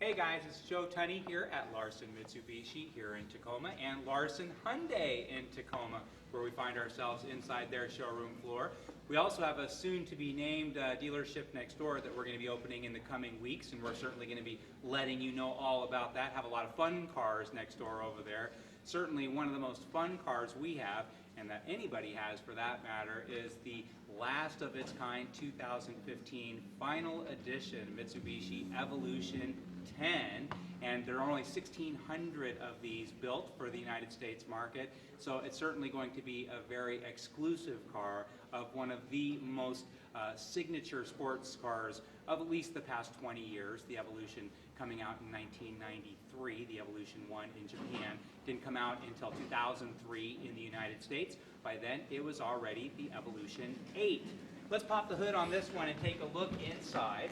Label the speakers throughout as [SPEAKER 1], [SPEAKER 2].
[SPEAKER 1] Hey guys, it's Joe Tunney here at Larson Mitsubishi here in Tacoma and Larson Hyundai in Tacoma, where we find ourselves inside their showroom floor. We also have a soon-to-be-named dealership next door that we're going to be opening in the coming weeks, and we're certainly going to be letting you know all about that. Have a lot of fun cars next door over there. Certainly one of the most fun cars we have, and that anybody has for that matter, is the last of its kind 2015 Final Edition Mitsubishi Evolution 10, and there are only 1,600 of these built for the United States market, so it's certainly going to be a very exclusive car of one of the most signature sports cars of at least the past 20 years. The Evolution coming out in 1993, the Evolution 1 in Japan didn't come out until 2003 in the United States. By then it was already the Evolution 8. Let's pop the hood on this one and take a look inside.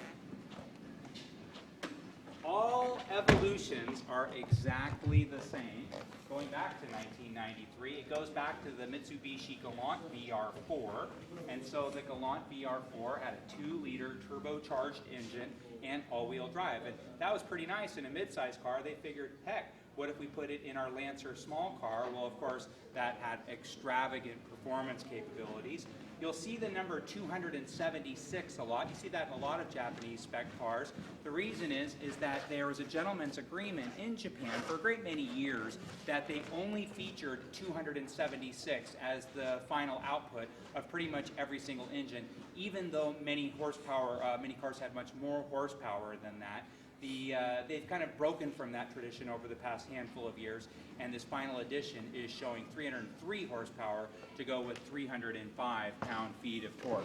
[SPEAKER 1] All Evolutions are exactly the same. Going back to 1993, it goes back to the Mitsubishi Galant VR4, and so the Galant VR4 had a 2-liter turbocharged engine and all-wheel drive, and that was pretty nice in a mid-size car. They figured, heck, what if we put it in our Lancer small car? Well, of course, that had extravagant performance capabilities. You'll see the number 276 a lot. You see that in a lot of Japanese spec cars. The reason is that there was a gentleman's agreement in Japan for a great many years that they only featured 276 as the final output of pretty much every single engine, even though many cars had much more horsepower than that. They've kind of broken from that tradition over the past handful of years, and this final edition is showing 303 horsepower to go with 305 pound-feet of torque.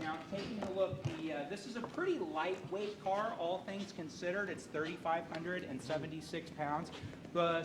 [SPEAKER 1] Now, taking a look, this is a pretty lightweight car, all things considered. It's 3,576 pounds.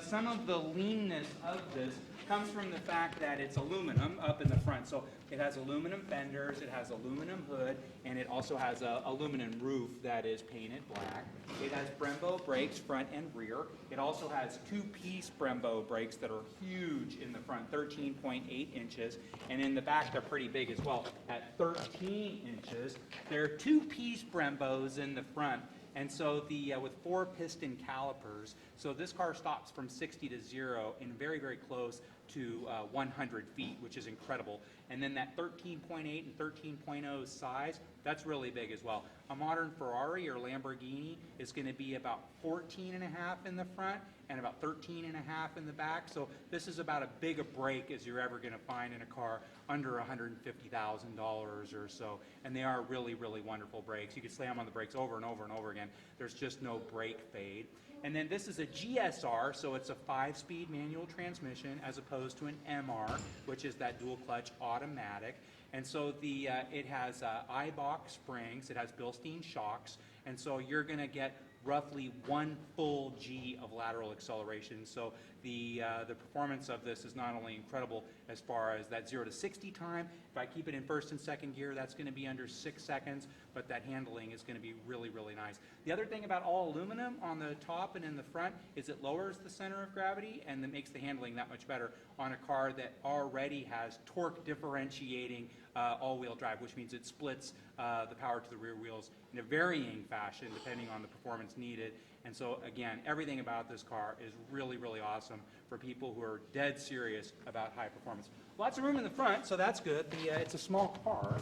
[SPEAKER 1] Some of the leanness of this comes from the fact that it's aluminum up in the front. So it has aluminum fenders, it has aluminum hood, and it also has an aluminum roof that is painted black. It has Brembo brakes front and rear. It also has 2-piece Brembo brakes that are huge in the front, 13.8 inches, and in the back they're pretty big as well. At 13 inches, there are 2-piece Brembos in the front. And so with 4 piston calipers, so this car stops from 60 to 0 in very, very close to 100 feet, which is incredible. And then that 13.8 and 13.0 size, that's really big as well. A modern Ferrari or Lamborghini is going to be about 14.5 in the front and about 13.5 in the back. So this is about as big a brake as you're ever going to find in a car under $150,000 or so. And they are really, really wonderful brakes. You can slam on the brakes over and over and over again. There's just no brake fade. And then this is a GSR, so it's a 5-speed manual transmission as opposed to an MR, which is that dual clutch automatic. And so it has Eibach springs, it has Bilstein shocks, and so you're going to get roughly 1 full G of lateral acceleration. So the performance of this is not only incredible as far as that 0 to 60 time. If I keep it in first and second gear, that's going to be under 6 seconds, but that handling is going to be really, really nice. The other thing about all aluminum on the top and in the front is it lowers the center of gravity, and that makes the handling that much better on a car that already has torque differentiating all-wheel drive, which means it splits the power to the rear wheels in a varying fashion depending on the performance needed. And so again, everything about this car is really, really awesome for people who are dead serious about high performance. Lots of room in the front, so that's good. It's a small car,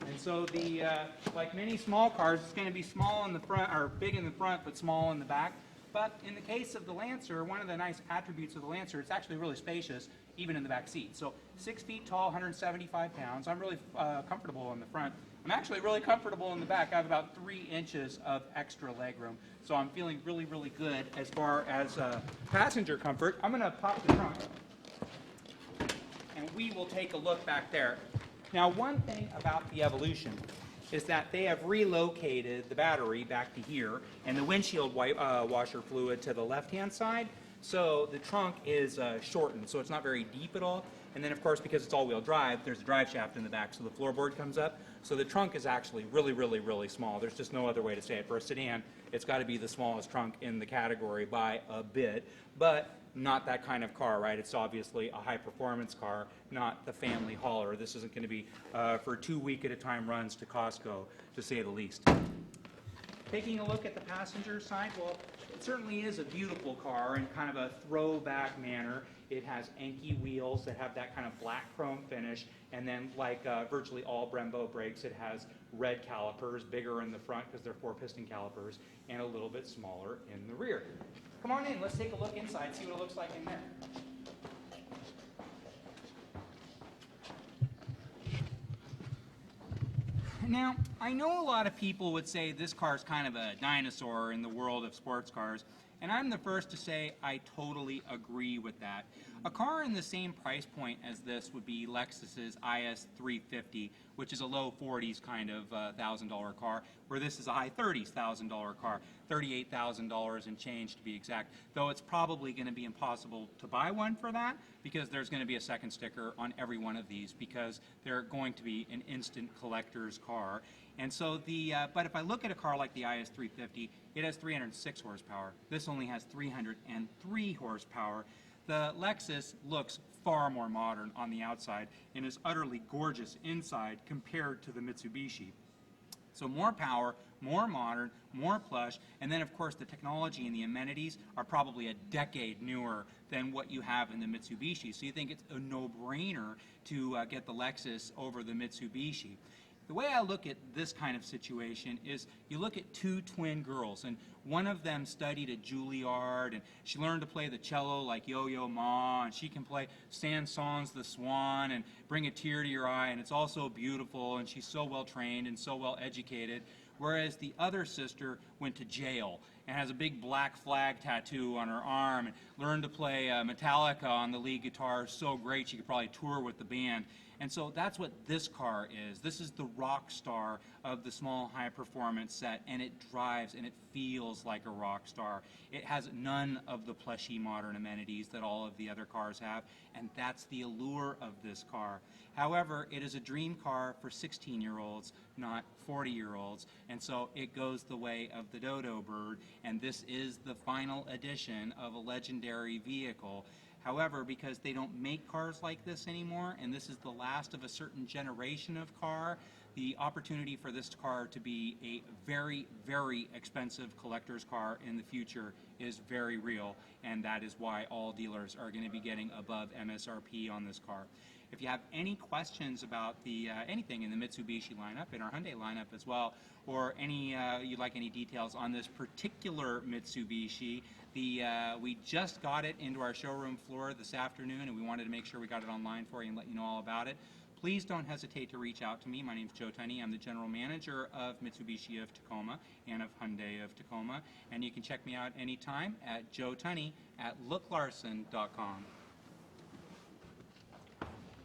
[SPEAKER 1] and so like many small cars, it's going to be small in the front, or big in the front, but small in the back. But in the case of the Lancer, one of the nice attributes of the Lancer, it's actually really spacious, even in the back seat. So 6 feet tall, 175 pounds. I'm really comfortable in the front. I'm actually really comfortable in the back. I have about 3 inches of extra legroom. So I'm feeling really, really good as far as passenger comfort. I'm going to pop the trunk, and we will take a look back there. Now, one thing about the Evolution is that they have relocated the battery back to here and the windshield washer fluid to the left-hand side. So the trunk is shortened, so it's not very deep at all. And then, of course, because it's all-wheel drive, there's a drive shaft in the back, so the floorboard comes up. So the trunk is actually really, really, really small. There's just no other way to say it. For a sedan, it's got to be the smallest trunk in the category by a bit, but not that kind of car, right? It's obviously a high-performance car, not the family hauler. This isn't going to be for 2-week-at-a-time runs to Costco, to say the least. Taking a look at the passenger side, well, it certainly is a beautiful car in kind of a throwback manner. It has Enki wheels that have that kind of black chrome finish, and then like virtually all Brembo brakes, it has red calipers, bigger in the front because they're 4-piston calipers, and a little bit smaller in the rear. Come on in, let's take a look inside, see what it looks like in there. Now, I know a lot of people would say this car is kind of a dinosaur in the world of sports cars, and I'm the first to say I totally agree with that. A car in the same price point as this would be Lexus's IS 350, which is a low 40s kind of $1,000 car, where this is a high 30s $1,000 car, $38,000 and change to be exact, though it's probably going to be impossible to buy one for that because there's going to be a second sticker on every one of these because they're going to be an instant collector's car. And so but if I look at a car like the IS 350, it has 306 horsepower. This only has 303 horsepower. The Lexus looks far more modern on the outside and is utterly gorgeous inside compared to the Mitsubishi. So more power, more modern, more plush, and then of course the technology and the amenities are probably a decade newer than what you have in the Mitsubishi. So you think it's a no-brainer to get the Lexus over the Mitsubishi. The way I look at this kind of situation is you look at two twin girls, and one of them studied at Juilliard, and she learned to play the cello like Yo-Yo Ma, and she can play Saint-Saëns the Swan and bring a tear to your eye, and it's all so beautiful, and she's so well trained and so well educated. Whereas the other sister went to jail and has a big black flag tattoo on her arm and learned to play Metallica on the lead guitar so great she could probably tour with the band. And so that's what this car is. This is the rock star of the small high performance set, and it drives and it feels like a rock star. It has none of the plushy modern amenities that all of the other cars have, and that's the allure of this car. However, it is a dream car for 16-year-olds, not 40-year-olds, and so it goes the way of the dodo bird, and this is the final edition of a legendary vehicle. However, because they don't make cars like this anymore, and this is the last of a certain generation of car, the opportunity for this car to be a very, very expensive collector's car in the future is very real, and that is why all dealers are going to be getting above MSRP on this car. If you have any questions about anything in the Mitsubishi lineup, in our Hyundai lineup as well, or you'd like any details on this particular Mitsubishi, we just got it into our showroom floor this afternoon, and we wanted to make sure we got it online for you and let you know all about it. Please don't hesitate to reach out to me. My name is Joe Tunney. I'm the general manager of Mitsubishi of Tacoma and of Hyundai of Tacoma, and you can check me out anytime at joetunney@looklarson.com.